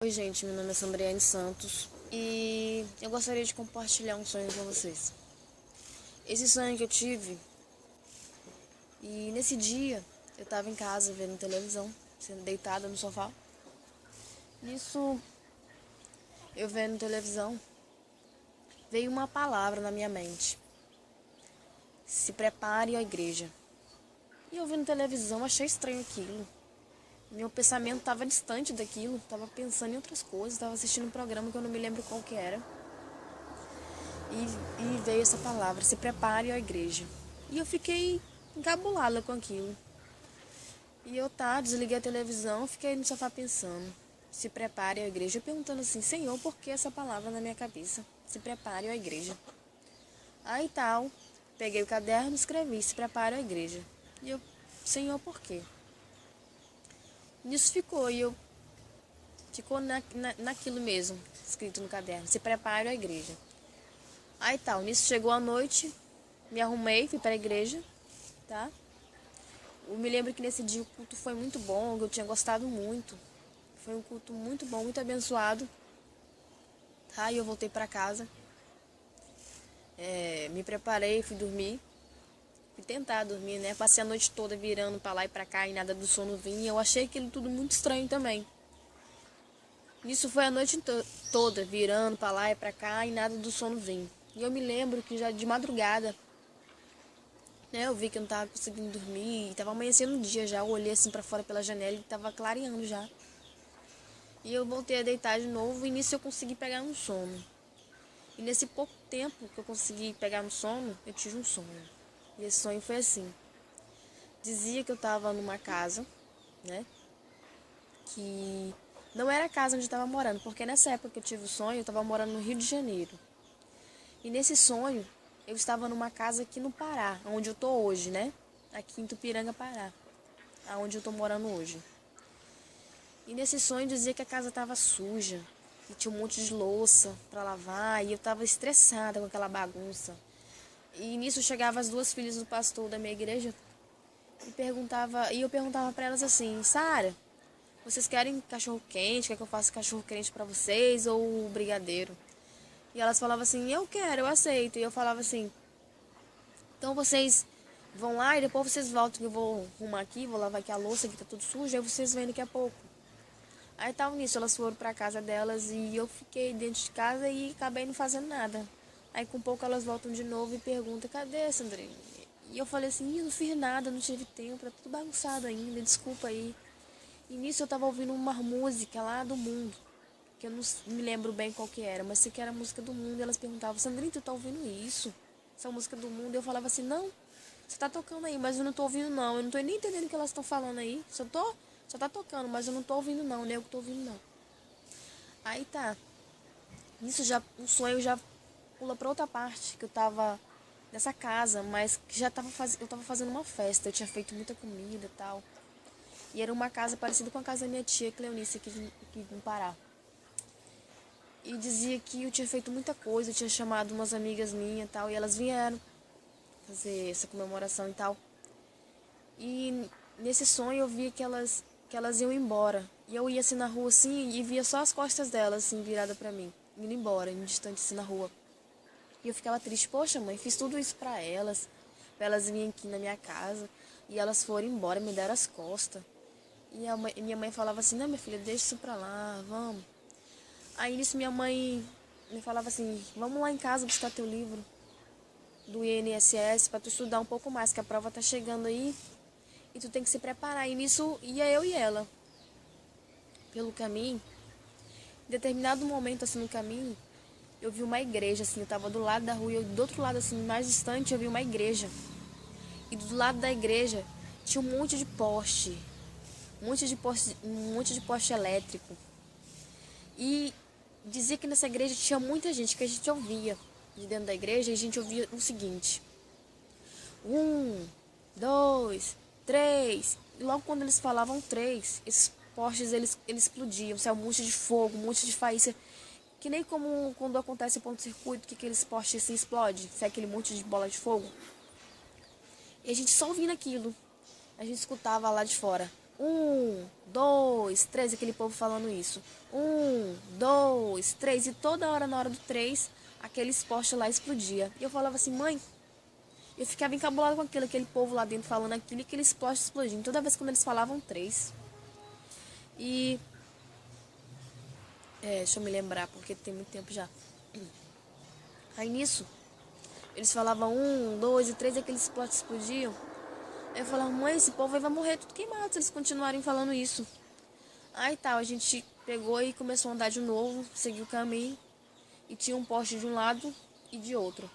Oi gente, meu nome é Sandriane Santos e eu gostaria de compartilhar um sonho com vocês. Esse sonho que eu tive, e nesse dia eu estava em casa vendo televisão, sendo deitada no sofá. Nisso, eu vendo televisão, veio uma palavra na minha mente: se prepare à igreja. E eu vendo televisão, achei estranho aquilo. Meu pensamento estava distante daquilo, estava pensando em outras coisas, estava assistindo um programa que eu não me lembro qual que era. E veio essa palavra: se prepare à igreja. E eu fiquei encabulada com aquilo. E eu desliguei a televisão, fiquei no sofá pensando: se prepare à igreja. Eu perguntando assim: Senhor, por que essa palavra na minha cabeça? Se prepare à igreja. Aí peguei o caderno e escrevi: se prepare à igreja. E eu: Senhor, por quê? Nisso ficou naquilo mesmo, escrito no caderno: se prepare à igreja. Aí nisso chegou a noite, me arrumei, fui para a igreja, tá? Eu me lembro que nesse dia o culto foi muito bom, eu tinha gostado muito. Foi um culto muito bom, muito abençoado, tá? E eu voltei para casa, me preparei, fui dormir, fui tentar dormir, né? Passei a noite toda virando para lá e para cá e nada do sono vinha. Eu achei aquilo tudo muito estranho também. Nisso foi a noite toda virando para lá e para cá e nada do sono vinha. E eu me lembro que já de madrugada, né, eu vi que eu não tava conseguindo dormir, tava amanhecendo o dia já. Eu olhei assim para fora pela janela e tava clareando já. E eu voltei a deitar de novo e nisso eu consegui pegar um sono. E nesse pouco tempo que eu consegui pegar no sono, eu tive um sonho. E esse sonho foi assim: dizia que eu tava numa casa, né, que não era a casa onde eu tava morando, porque nessa época que eu tive o sonho, eu tava morando no Rio de Janeiro. E nesse sonho, eu estava numa casa aqui no Pará, onde eu tô hoje, né? Aqui em Tupiranga, Pará, aonde eu tô morando hoje. E nesse sonho dizia que a casa estava suja, e tinha um monte de louça para lavar, e eu estava estressada com aquela bagunça. E nisso chegavam as duas filhas do pastor da minha igreja e eu perguntava para elas assim: Sara, vocês querem cachorro quente? Quer que eu faça cachorro quente para vocês ou brigadeiro? E elas falavam assim: eu quero, eu aceito. E eu falava assim: então vocês vão lá e depois vocês voltam, que eu vou arrumar aqui, vou lavar aqui a louça que tá tudo suja, aí vocês vêm daqui a pouco. Aí nisso, elas foram pra casa delas e eu fiquei dentro de casa e acabei não fazendo nada. Aí com pouco elas voltam de novo e perguntam: cadê, Sandrine? E eu falei assim: eu não fiz nada, não tive tempo, tá tudo bagunçado ainda, desculpa aí. E nisso eu tava ouvindo uma música lá do mundo, que eu não me lembro bem qual que era, mas sei que era a música do mundo. E elas perguntavam: Sandrine, tu tá ouvindo isso? Essa música do mundo? E eu falava assim: não, você tá tocando aí, mas eu não tô ouvindo não, eu não tô nem entendendo o que elas estão falando aí, só tá tocando, mas eu não tô ouvindo não, nem eu que tô ouvindo não. Aí nisso já, o sonho já pula pra outra parte, que eu tava nessa casa, mas que eu tava fazendo uma festa, eu tinha feito muita comida e tal. E era uma casa parecida com a casa da minha tia, Cleonice, aqui no Pará. E dizia que eu tinha feito muita coisa, eu tinha chamado umas amigas minhas e tal, e elas vieram fazer essa comemoração e tal. E nesse sonho eu via que elas iam embora. E eu ia assim na rua assim e via só as costas delas assim virada pra mim, indo embora, indo distante assim na rua. E eu ficava triste: poxa, mãe, fiz tudo isso pra elas virem aqui na minha casa e elas foram embora, me deram as costas. E minha mãe falava assim: não, minha filha, deixa isso pra lá, vamos. Aí nisso minha mãe me falava assim: vamos lá em casa buscar teu livro do INSS pra tu estudar um pouco mais, que a prova tá chegando aí. E tu tem que se preparar. E nisso ia eu e ela pelo caminho. Em determinado momento, assim, no caminho, eu vi uma igreja, assim. Eu tava do lado da rua e do outro lado, assim, mais distante, eu vi uma igreja. E do lado da igreja tinha um monte de poste. Um monte de poste elétrico. E dizia que nessa igreja tinha muita gente, que a gente ouvia de dentro da igreja. E a gente ouvia o seguinte: 1, 2, 3. E logo quando eles falavam 3, esses postes eles explodiam, saiu um monte de fogo, um monte de faísca. Que nem como quando acontece ponto-circuito, que aqueles postes assim explodem, sai aquele monte de bola de fogo. E a gente só ouvindo aquilo. A gente escutava lá de fora: 1, 2, 3, aquele povo falando isso. 1, 2, 3, e toda hora na hora do 3, aqueles postes lá explodia. E eu falava assim, mãe, eu ficava encabulada com aquele povo lá dentro falando aquilo e aqueles postes explodindo. Toda vez quando eles falavam 3. E deixa eu me lembrar, porque tem muito tempo já. Aí nisso, eles falavam 1, 2 e 3, e aqueles postes explodiam. Aí eu falava, mãe, esse povo aí vai morrer tudo queimado se eles continuarem falando isso. Aí tal, a gente pegou e começou a andar de novo, seguiu o caminho. E tinha um poste de um lado e de outro.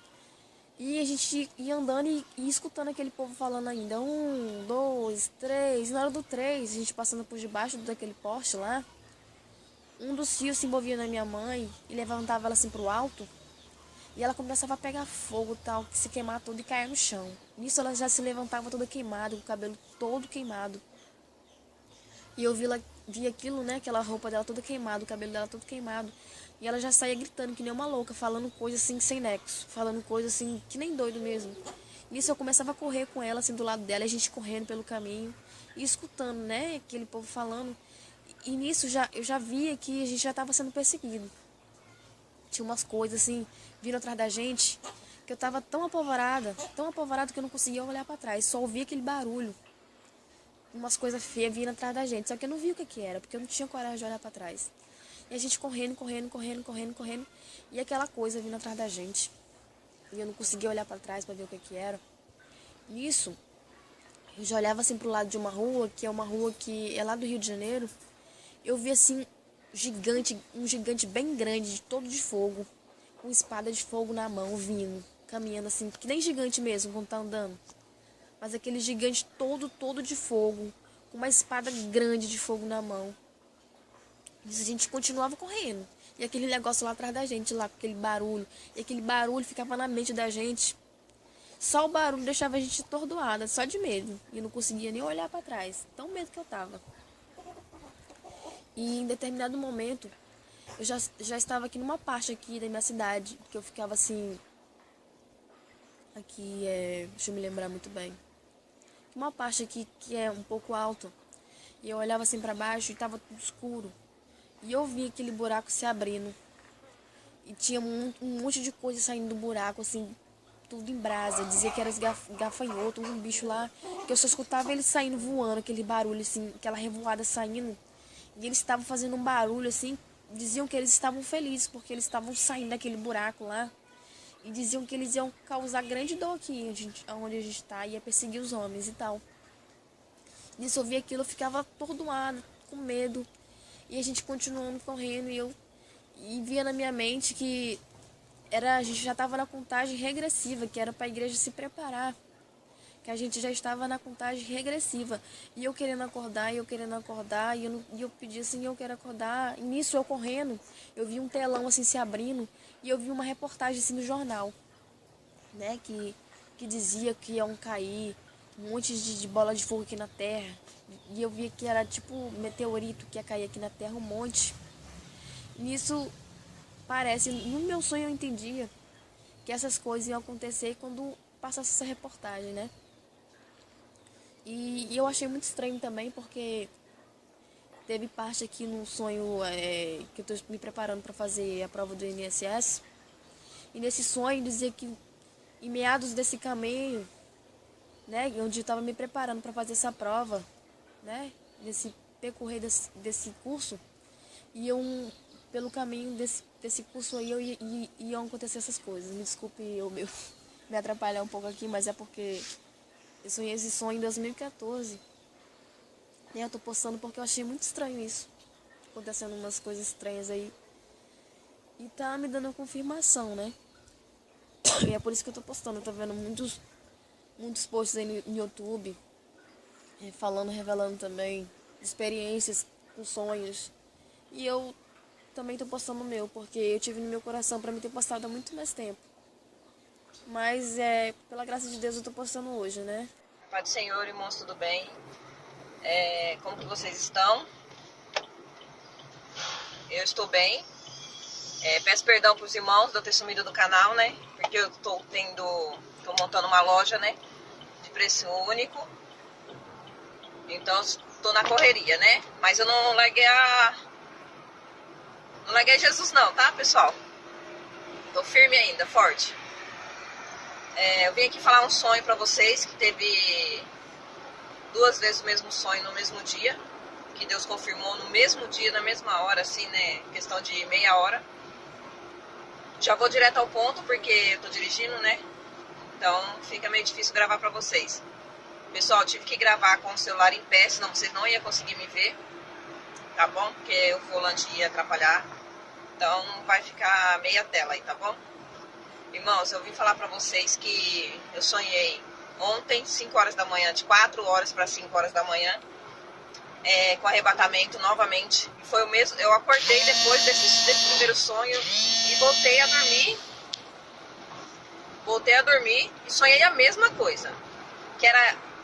E a gente ia andando e escutando aquele povo falando ainda. 1, 2, 3. E na hora do 3, a gente passando por debaixo daquele poste lá. Um dos fios se envolvia na minha mãe e levantava ela assim pro alto. E ela começava a pegar fogo e tal, que se queimar todo e cair no chão. Nisso ela já se levantava toda queimada, com o cabelo todo queimado. E eu vi aquilo, né, aquela roupa dela toda queimada, o cabelo dela todo queimado. E ela já saía gritando que nem uma louca, falando coisa assim sem nexo, falando coisa assim que nem doido mesmo. Nisso eu começava a correr com ela assim do lado dela, e a gente correndo pelo caminho e escutando, né, aquele povo falando. E nisso eu já via que a gente já estava sendo perseguido. Tinha umas coisas assim vindo atrás da gente, que eu tava tão apavorada que eu não conseguia olhar para trás, só ouvia aquele barulho. Umas coisas feias vindo atrás da gente, só que eu não vi o que era, porque eu não tinha coragem de olhar para trás. E a gente correndo, e aquela coisa vindo atrás da gente. E eu não conseguia olhar para trás para ver o que era. Nisso, eu já olhava assim pro lado de uma rua, que é uma rua que é lá do Rio de Janeiro. Eu vi assim, um gigante bem grande, todo de fogo, com espada de fogo na mão, vindo, caminhando assim, que nem gigante mesmo, quando tá andando. Mas aquele gigante todo de fogo, com uma espada grande de fogo na mão. A gente continuava correndo. E aquele negócio lá atrás da gente, lá com aquele barulho. E aquele barulho ficava na mente da gente. Só o barulho deixava a gente atordoada, só de medo. E eu não conseguia nem olhar para trás. Tão medo que eu tava. E em determinado momento, eu já estava aqui numa parte aqui da minha cidade. Que eu ficava assim... Aqui deixa eu me lembrar muito bem. Uma parte aqui que é um pouco alta. E eu olhava assim para baixo e tava tudo escuro. E eu vi aquele buraco se abrindo. E tinha um monte de coisa saindo do buraco, assim, tudo em brasa. Dizia que era os gafanhotos, um bicho lá, que eu só escutava eles saindo voando, aquele barulho, assim, aquela revoada saindo. E eles estavam fazendo um barulho, assim, diziam que eles estavam felizes, porque eles estavam saindo daquele buraco lá. E diziam que eles iam causar grande dor aqui, onde a gente tá, ia perseguir os homens e tal. Nisso eu vi aquilo, eu ficava atordoada, com medo. E a gente continuando correndo e via na minha mente que a gente já estava na contagem regressiva, que era para a igreja se preparar. Que a gente já estava na contagem regressiva. E eu querendo acordar, e eu pedi assim, eu quero acordar. E nisso eu correndo, eu vi um telão assim se abrindo, e eu vi uma reportagem assim no jornal, né, que dizia que iam cair um monte de bola de fogo aqui na Terra. E eu vi que era tipo meteorito que ia cair aqui na Terra, um monte. Nisso, parece, no meu sonho eu entendia que essas coisas iam acontecer quando passasse essa reportagem, né? E eu achei muito estranho também, porque teve parte aqui no sonho que eu estou me preparando para fazer a prova do INSS. E nesse sonho dizia que em meados desse caminho, né, onde eu estava me preparando para fazer essa prova, né, nesse percorrer desse curso, pelo caminho desse curso aí iam acontecer essas coisas. Me desculpe me atrapalhar um pouco aqui, mas é porque eu sonhei esse sonho em 2014. E eu tô postando porque eu achei muito estranho isso. Acontecendo umas coisas estranhas aí. E tá me dando confirmação, né? E é por isso que eu tô postando. Eu tô vendo muitos posts aí no YouTube, revelando também experiências com sonhos. E eu também tô postando o meu, porque eu tive no meu coração pra me ter postado há muito mais tempo. Mas pela graça de Deus eu tô postando hoje, né? Pai do Senhor, irmãos, tudo bem? Como que vocês estão? Eu estou bem. Peço perdão para os irmãos de eu ter sumido do canal, né? Porque eu tô montando uma loja, né? De preço único. Então, tô na correria, né? Mas eu não larguei Jesus não, tá, pessoal? Tô firme ainda, forte. Eu vim aqui falar um sonho pra vocês, que teve 2 vezes o mesmo sonho no mesmo dia, que Deus confirmou no mesmo dia, na mesma hora, assim, né? Questão de meia hora. Já vou direto ao ponto, porque eu tô dirigindo, né? Então fica meio difícil gravar pra vocês. Pessoal, eu tive que gravar com o celular em pé, senão vocês não iam conseguir me ver, tá bom? Porque o volante ia atrapalhar. Então vai ficar meia tela aí, tá bom? Irmãos, eu vim falar pra vocês que eu sonhei ontem, 5 horas da manhã, de 4 horas para 5 horas da manhã, com arrebatamento novamente. Foi o mesmo, eu acordei depois desse primeiro sonho e voltei a dormir. Voltei a dormir e sonhei a mesma coisa.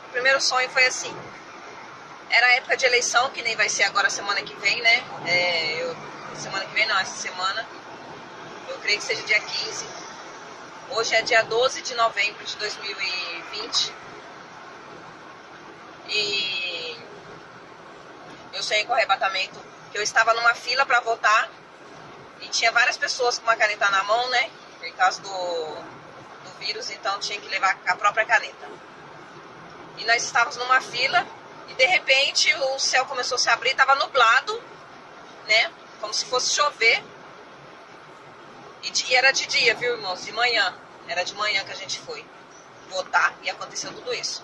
O primeiro sonho foi assim. Era época de eleição, que nem vai ser agora semana que vem, né? Semana que vem não, essa semana. Eu creio que seja dia 15. Hoje é dia 12 de novembro de 2020. E eu sonhei com arrebatamento, que eu estava numa fila para votar e tinha várias pessoas com uma caneta na mão, né? Por causa do vírus, então tinha que levar a própria caneta. E nós estávamos numa fila e de repente o céu começou a se abrir, estava nublado, né? Como se fosse chover. E era de dia, viu, irmãos? De manhã. Era de manhã que a gente foi votar e aconteceu tudo isso.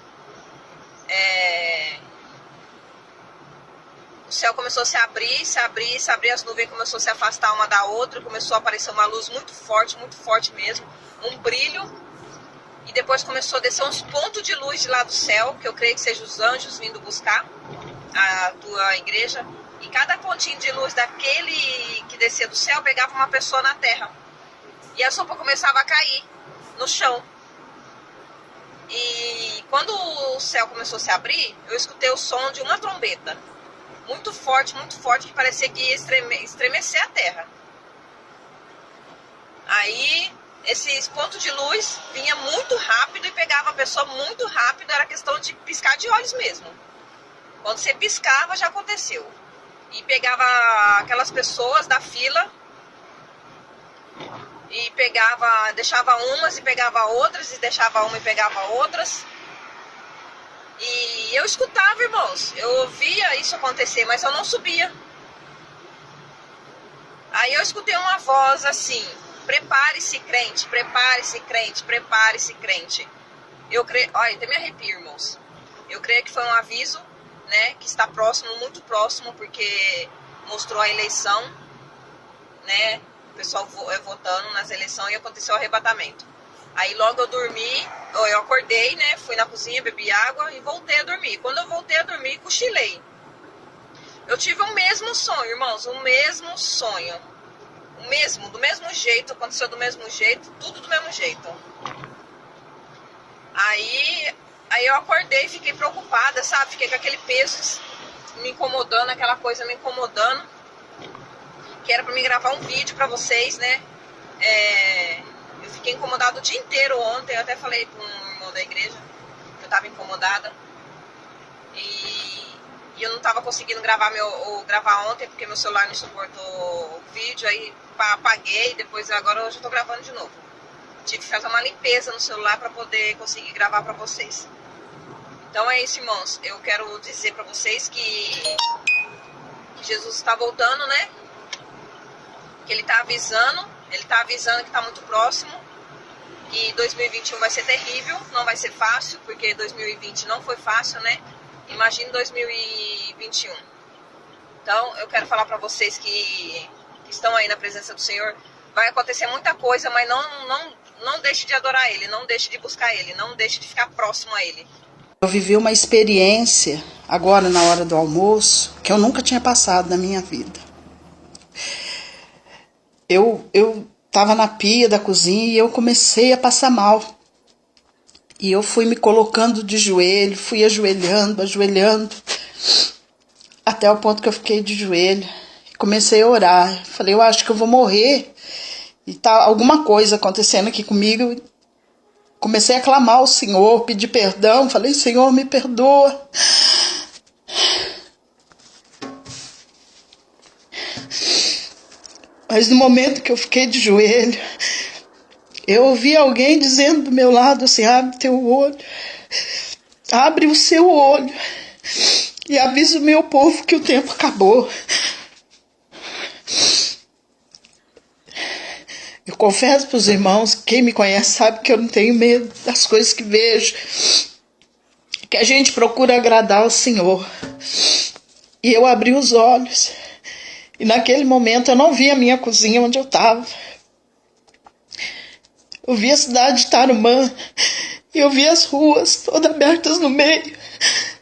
O céu começou a se abrir, as nuvens começaram a se afastar uma da outra, começou a aparecer uma luz muito forte mesmo, um brilho, e depois começou a descer uns pontos de luz de lá do céu, que eu creio que sejam os anjos vindo buscar a tua igreja, e cada pontinho de luz daquele que descia do céu pegava uma pessoa na terra, e a sopa começava a cair no chão. E quando o céu começou a se abrir, eu escutei o som de uma trombeta, muito forte, que parecia que ia estremecer a terra. Aí, esses pontos de luz vinha muito rápido e pegava a pessoa muito rápido, era questão de piscar de olhos mesmo. Quando você piscava, já aconteceu. E pegava aquelas pessoas da fila, e deixava umas e pegava outras, e deixava uma e pegava outras. E eu escutava, irmãos, eu ouvia isso acontecer, mas eu não subia. Aí eu escutei uma voz assim: prepare-se, crente, prepare-se, crente, prepare-se, crente. Eu creio, olha, até me arrepio, irmãos. Eu creio que foi um aviso, né, que está próximo, muito próximo, porque mostrou a eleição, né, o pessoal votando nas eleições e aconteceu o arrebatamento. Aí logo eu acordei, né, fui na cozinha, bebi água e voltei a dormir. Quando eu voltei a dormir, cochilei. Eu tive o mesmo sonho, irmãos, o mesmo sonho. Do mesmo jeito, aconteceu do mesmo jeito, tudo do mesmo jeito. Aí eu acordei e fiquei preocupada, sabe? Fiquei com aquele peso me incomodando, aquela coisa me incomodando. Que era pra mim gravar um vídeo pra vocês, né? Eu fiquei incomodada o dia inteiro ontem. Eu até falei para um irmão da igreja que eu estava incomodada. E eu não estava conseguindo gravar ontem porque meu celular não suportou vídeo. Aí apaguei, agora hoje eu estou gravando de novo. Tive que fazer uma limpeza no celular para poder conseguir gravar para vocês. Então é isso, irmãos. Eu quero dizer para vocês que Jesus está voltando, né? Que Ele está avisando que está muito próximo, que 2021 vai ser terrível, não vai ser fácil, porque 2020 não foi fácil, né? Imagine 2021. Então, eu quero falar para vocês que estão aí na presença do Senhor, vai acontecer muita coisa, mas não deixe de adorar Ele, não deixe de buscar Ele, não deixe de ficar próximo a Ele. Eu vivi uma experiência, agora na hora do almoço, que eu nunca tinha passado na minha vida. Eu estava na pia da cozinha e eu comecei a passar mal. E eu fui me colocando de joelho, fui ajoelhando, até o ponto que eu fiquei de joelho. Comecei a orar. Falei, eu acho que eu vou morrer. E tá alguma coisa acontecendo aqui comigo. Comecei a clamar ao Senhor, pedir perdão. Falei, Senhor, me perdoa. Mas no momento que eu fiquei de joelho, eu ouvi alguém dizendo do meu lado assim: abre teu olho, abre o seu olho e avisa o meu povo que o tempo acabou. Eu confesso para os irmãos, quem me conhece sabe que eu não tenho medo das coisas que vejo, que a gente procura agradar ao Senhor. E eu abri os olhos, e naquele momento eu não vi a minha cozinha onde eu estava. Eu vi a cidade de Tarumã, e eu vi as ruas todas abertas no meio,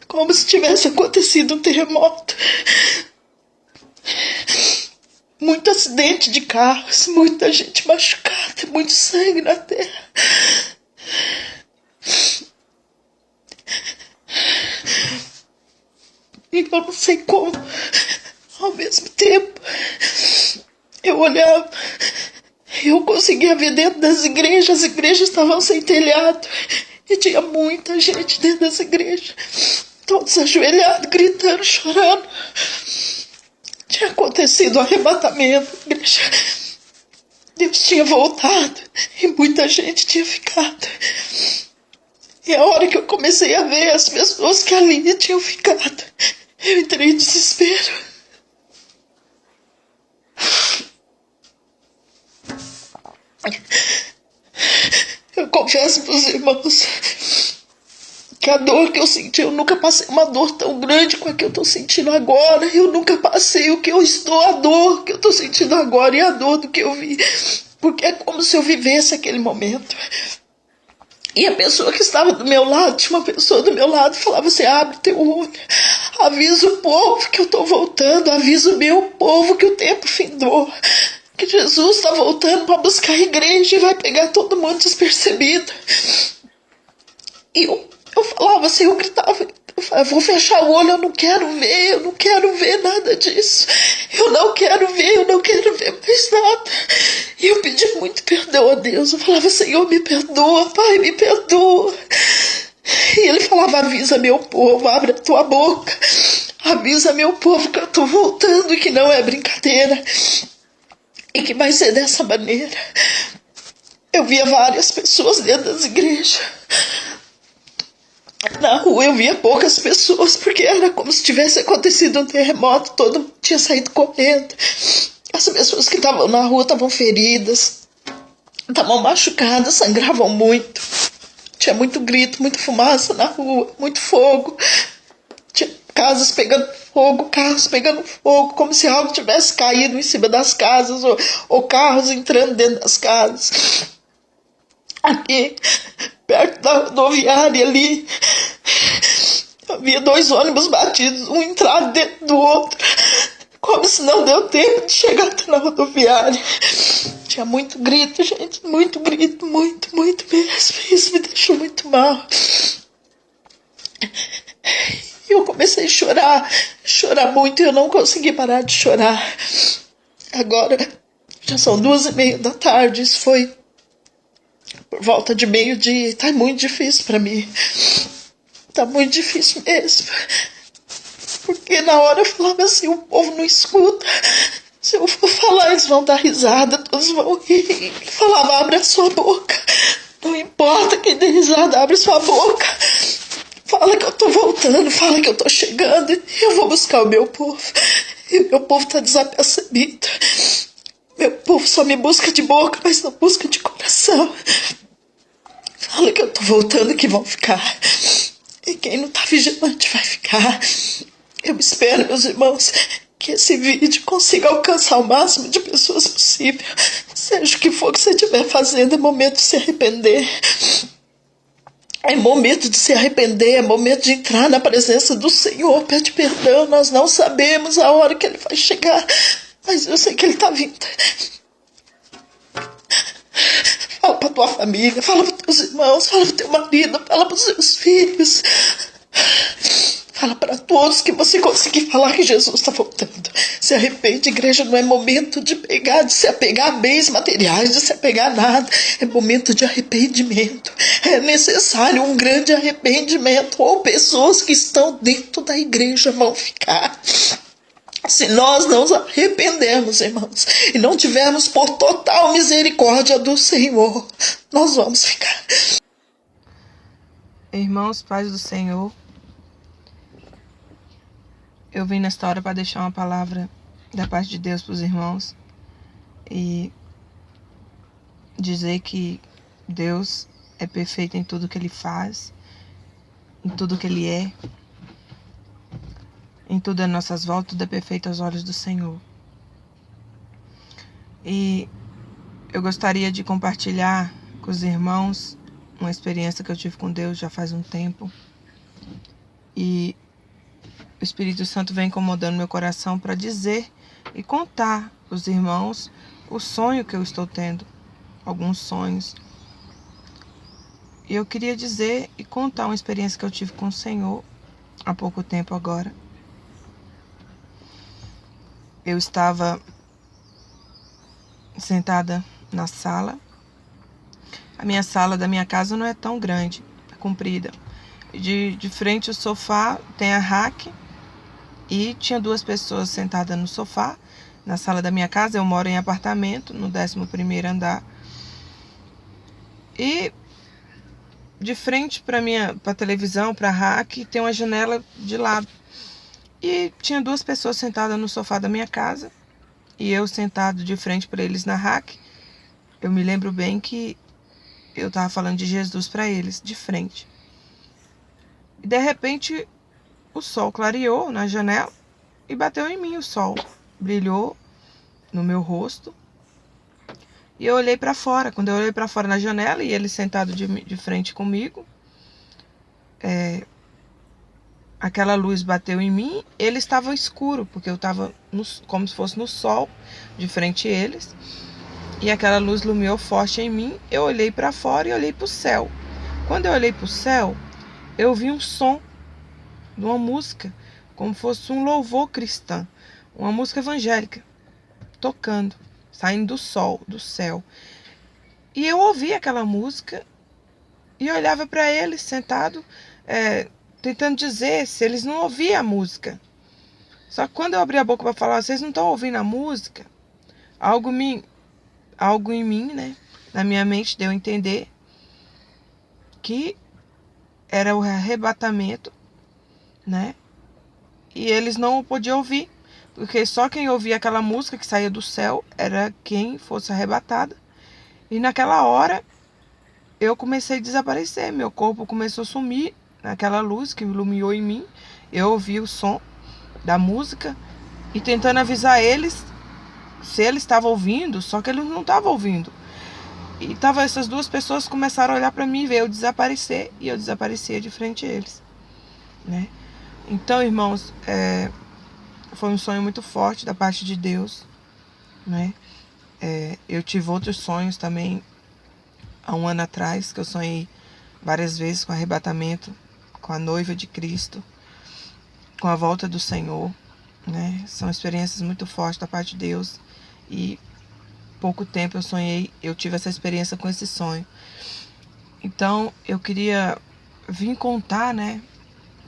como se tivesse acontecido um terremoto. Muito acidente de carros, muita gente machucada, muito sangue na terra. E eu não sei como, ao mesmo tempo, eu olhava, eu conseguia ver dentro das igrejas, as igrejas estavam sem telhado, e tinha muita gente dentro das igrejas, todos ajoelhados, gritando, chorando. Tinha acontecido o arrebatamento, a igreja, Deus tinha voltado, e muita gente tinha ficado. E a hora que eu comecei a ver as pessoas que ali tinham ficado, eu entrei em desespero. Eu confesso para os irmãos que a dor que eu senti, eu nunca passei uma dor tão grande com a que eu estou sentindo agora. Eu nunca passei o que eu estou, a dor que eu estou sentindo agora e a dor do que eu vi. Porque é como se eu vivesse aquele momento. E a pessoa que estava do meu lado, tinha uma pessoa do meu lado, falava assim: abre teu olho, avisa o povo que eu estou voltando, avisa o meu povo que o tempo findou, que Jesus está voltando para buscar a igreja e vai pegar todo mundo despercebido. E eu falava assim, eu gritava, eu vou fechar o olho, eu não quero ver nada disso. Eu não quero ver mais nada. E eu pedi muito perdão a Deus. Eu falava: Senhor, me perdoa, Pai, me perdoa. E ele falava: avisa meu povo, abre a tua boca. Avisa meu povo que eu estou voltando e que não é brincadeira. E que vai ser dessa maneira. Eu via várias pessoas dentro das igrejas. Na rua eu via poucas pessoas, porque era como se tivesse acontecido um terremoto, todo mundo tinha saído correndo. As pessoas que estavam na rua estavam feridas, estavam machucadas, sangravam muito. Tinha muito grito, muita fumaça na rua, muito fogo. Tinha casas pegando fogo, carros pegando fogo, como se algo tivesse caído em cima das casas, ou carros entrando dentro das casas. Aqui, perto da rodoviária ali, havia 2 ônibus batidos, um entrado dentro do outro, como se não deu tempo de chegar até na rodoviária. Tinha muito grito, gente, muito grito, muito mesmo. Isso me deixou muito mal. E eu comecei a chorar muito, e eu não consegui parar de chorar. Agora, já são 2:30 da tarde, isso foi por volta de meio-dia. Tá muito difícil para mim. Tá muito difícil mesmo. Porque na hora eu falava assim: o povo não escuta. Se eu for falar, eles vão dar risada, todos vão rir. Eu falava: abre a sua boca. Não importa quem dê risada, abre a sua boca. Fala que eu tô voltando, fala que eu tô chegando. E eu vou buscar o meu povo. E o meu povo tá desapercebido. Meu povo só me busca de boca, mas não busca de coração. Fala que eu tô voltando, que vão ficar. E quem não tá vigilante vai ficar. Eu espero, meus irmãos, que esse vídeo consiga alcançar o máximo de pessoas possível. Seja o que for que você estiver fazendo, é momento de se arrepender. É momento de se arrepender, é momento de entrar na presença do Senhor. Pede perdão, nós não sabemos a hora que Ele vai chegar, mas eu sei que Ele está vindo. Fala para tua família, fala para teus irmãos, fala para teu marido, fala para os seus filhos. Fala para todos que você conseguir falar que Jesus está voltando. Se arrepende, igreja, não é momento de se apegar a bens materiais, de se apegar a nada. É momento de arrependimento. É necessário um grande arrependimento. Ou pessoas que estão dentro da igreja vão ficar. Se nós não nos arrependermos, irmãos, e não tivermos por total misericórdia do Senhor, nós vamos ficar. Irmãos, paz do Senhor, eu vim nesta hora para deixar uma palavra da parte de Deus para os irmãos e dizer que Deus é perfeito em tudo que Ele faz, em tudo que Ele é, em tudo as nossas voltas, tudo é perfeito aos olhos do Senhor. E eu gostaria de compartilhar com os irmãos uma experiência que eu tive com Deus já faz um tempo. E o Espírito Santo vem incomodando meu coração para dizer e contar aos irmãos o sonho que eu estou tendo, alguns sonhos. E eu queria dizer e contar uma experiência que eu tive com o Senhor há pouco tempo agora. Eu estava sentada na sala. A minha sala da minha casa não é tão grande, é comprida. De frente ao sofá tem a rack e tinha 2 pessoas sentadas no sofá. Na sala da minha casa, eu moro em apartamento, no 11º andar. E de frente para a televisão, para a rack, tem uma janela de lado. E tinha 2 pessoas sentadas no sofá da minha casa e eu sentado de frente para eles na rack. Eu me lembro bem que eu estava falando de Jesus para eles, de frente. E de repente o sol clareou na janela e bateu em mim o sol. Brilhou no meu rosto. E eu olhei para fora. Quando eu olhei para fora na janela e ele sentado de frente comigo, aquela luz bateu em mim. Ele estava escuro, porque eu estava como se fosse no sol, de frente a eles. E aquela luz iluminou forte em mim. Eu olhei para fora e olhei para o céu. Quando eu olhei para o céu, eu ouvi um som de uma música, como fosse um louvor cristão, uma música evangélica, tocando, saindo do sol, do céu. E eu ouvi aquela música e olhava para eles sentado, tentando dizer se eles não ouviam a música. Só que quando eu abri a boca para falar, vocês não estão ouvindo a música? Algo em mim, né, na minha mente, deu a entender que era o arrebatamento, né? E eles não podiam ouvir, porque só quem ouvia aquela música que saía do céu era quem fosse arrebatado. E naquela hora eu comecei a desaparecer, meu corpo começou a sumir naquela luz que iluminou em mim. Eu ouvi o som da música e tentando avisar eles se eles estavam ouvindo, só que eles não estavam ouvindo. E essas 2 pessoas começaram a olhar para mim e ver eu desaparecer, e eu desaparecia de frente a eles, né? Então, irmãos, foi um sonho muito forte da parte de Deus, né? Eu tive outros sonhos também há um ano atrás, que eu sonhei várias vezes com arrebatamento, com a noiva de Cristo, com a volta do Senhor, né? São experiências muito fortes da parte de Deus. E pouco tempo eu tive essa experiência com esse sonho. Então eu queria vir contar, né,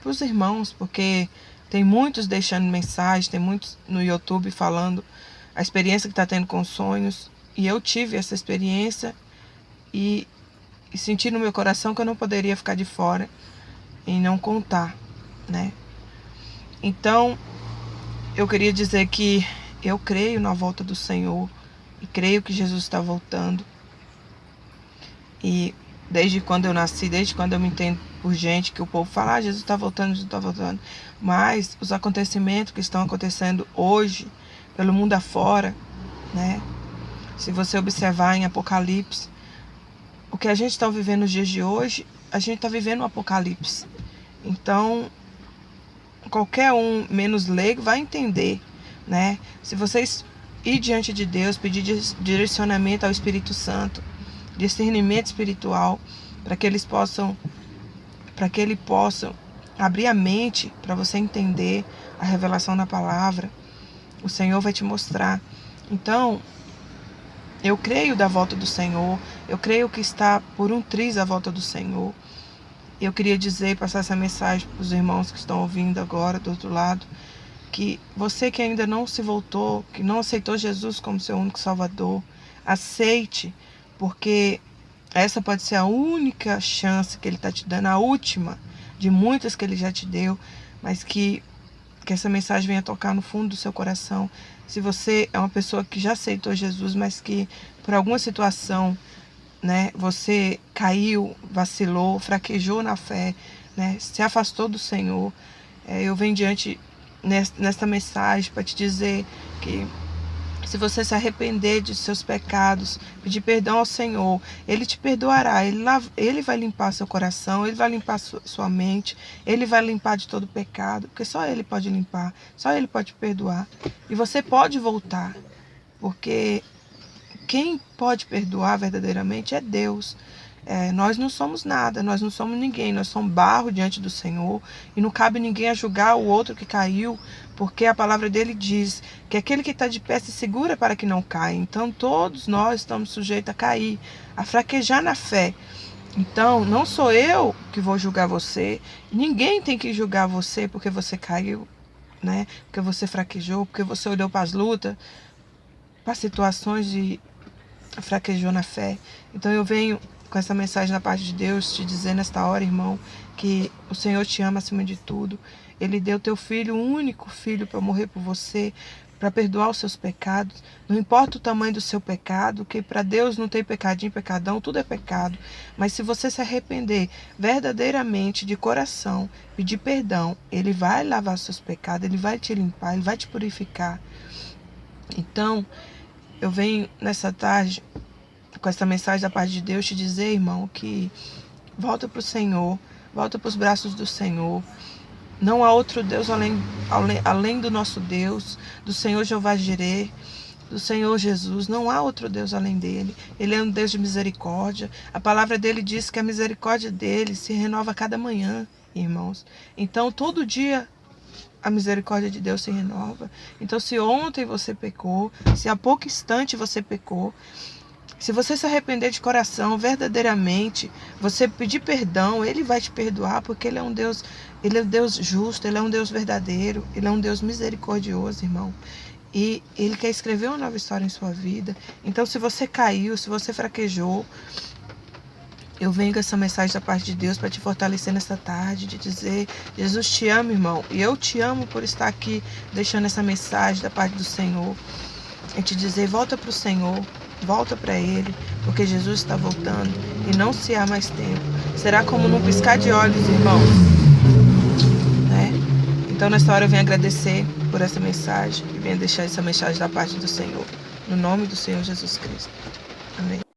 para os irmãos, porque tem muitos deixando mensagem, tem muitos no YouTube falando a experiência que está tendo com sonhos. E eu tive essa experiência e senti no meu coração que eu não poderia ficar de fora e não contar, né? Então eu queria dizer que eu creio na volta do Senhor e creio que Jesus está voltando. E desde quando eu nasci, desde quando eu me entendo por gente, que o povo fala, Jesus está voltando, Jesus está voltando. Mas os acontecimentos que estão acontecendo hoje, pelo mundo afora, né? Se você observar em Apocalipse, o que a gente está vivendo nos dias de hoje, a gente está vivendo um apocalipse. Então, qualquer um menos leigo vai entender, né? Se vocês ir diante de Deus, pedir direcionamento ao Espírito Santo, discernimento espiritual, para que ele possa abrir a mente para você entender a revelação da palavra, o Senhor vai te mostrar. Então, eu creio da volta do Senhor, eu creio que está por um triz a volta do Senhor. Eu queria dizer, passar essa mensagem para os irmãos que estão ouvindo agora do outro lado, que você que ainda não se voltou, que não aceitou Jesus como seu único Salvador, aceite, porque essa pode ser a única chance que Ele está te dando, a última de muitas que Ele já te deu, mas que essa mensagem venha tocar no fundo do seu coração. Se você é uma pessoa que já aceitou Jesus, mas que por alguma situação, né, você caiu, vacilou, fraquejou na fé, né, se afastou do Senhor, eu venho diante nesta mensagem para te dizer que se você se arrepender de seus pecados, pedir perdão ao Senhor, Ele te perdoará, Ele vai limpar seu coração, Ele vai limpar sua mente, Ele vai limpar de todo pecado, porque só Ele pode limpar, só Ele pode perdoar. E você pode voltar, porque quem pode perdoar verdadeiramente é Deus. Nós não somos nada, nós não somos ninguém, nós somos barro diante do Senhor e não cabe ninguém a julgar o outro que caiu, porque a palavra dele diz que aquele que está de pé se segura para que não caia. Então todos nós estamos sujeitos a cair, a fraquejar na fé. Então não sou eu que vou julgar você, ninguém tem que julgar você porque você caiu, né? Porque você fraquejou, porque você olhou para as lutas, para situações de fraquejou na fé. Então eu venho com essa mensagem da parte de Deus te dizer nesta hora, irmão, que o Senhor te ama acima de tudo. Ele deu teu filho, o único filho, para morrer por você, para perdoar os seus pecados. Não importa o tamanho do seu pecado, que para Deus não tem pecadinho, pecadão, tudo é pecado. Mas se você se arrepender verdadeiramente, de coração, pedir perdão, Ele vai lavar os seus pecados, Ele vai te limpar, Ele vai te purificar. Então, eu venho nessa tarde com essa mensagem da parte de Deus te dizer, irmão, que volta para o Senhor, volta para os braços do Senhor. Não há outro Deus além do nosso Deus, do Senhor Jeová Jireh, do Senhor Jesus. Não há outro Deus além dele. Ele é um Deus de misericórdia. A palavra dele diz que a misericórdia dele se renova a cada manhã, irmãos. Então, todo dia a misericórdia de Deus se renova. Então, se ontem você pecou, se há pouco instante você pecou, se você se arrepender de coração, verdadeiramente, você pedir perdão, Ele vai te perdoar, porque Ele é um Deus justo, Ele é um Deus verdadeiro, Ele é um Deus misericordioso, irmão. E Ele quer escrever uma nova história em sua vida. Então, se você caiu, se você fraquejou, eu venho com essa mensagem da parte de Deus para te fortalecer nesta tarde, de dizer, Jesus te ama, irmão, e eu te amo por estar aqui deixando essa mensagem da parte do Senhor. E te dizer, volta para o Senhor, volta para Ele, porque Jesus está voltando e não se há mais tempo. Será como num piscar de olhos, irmãos. Né? Então, nesta hora eu venho agradecer por essa mensagem e venho deixar essa mensagem da parte do Senhor. No nome do Senhor Jesus Cristo. Amém.